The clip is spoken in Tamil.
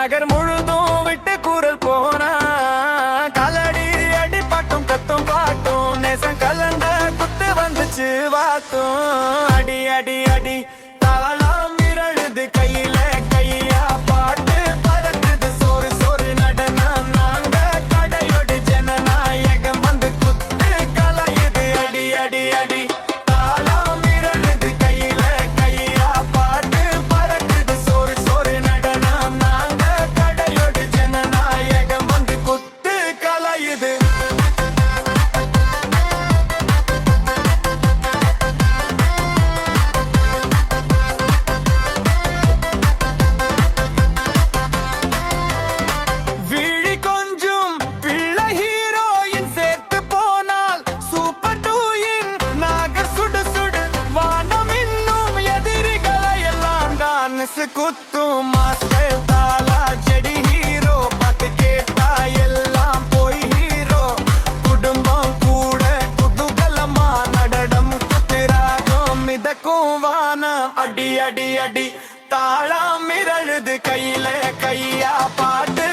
நகர் முழுதும் விட்டு கூறல் போனா கலடி அடி பாட்டும் கத்தும் பாட்டும் நேசம் கலந்த குத்து வந்துச்சு வாத்தும் அடி அடி அடி தாளம் மிரழுது கையில கையா பாட்டு பறக்குது சோறு சோறு நடனம் நாங்க கடையோடு ஜனநாயகம் வந்து குத்து கலையுது அடி அடி அடி தாளம் மிரழுது கையில கையா பாட்டு பறக்குது சோறு சோறு நடனம் நாங்க கடையோடு ஜனநாயகம் வந்து குத்து கலையுது விழி கொஞ்சம் பிள்ளை ஹீரோயின் சேர்த்து போனால் சூப்பர் டூயின் நாகர் சுடு சுடு வானம் இன்னும் எதிரிகளை எல்லாம் டான்ஸ் குத்தும் மாஸ்டர் தாலா செடி ஹீரோ பாட்டு கேட்டா எல்லாம் போய் ஹீரோ குடும்பம் கூட குதூகலமா நடனம் குத்துராகும் மிதக்கும் வானம் அடி அடி அடி தாளம் மிரழுது கையில கையா பாட்டு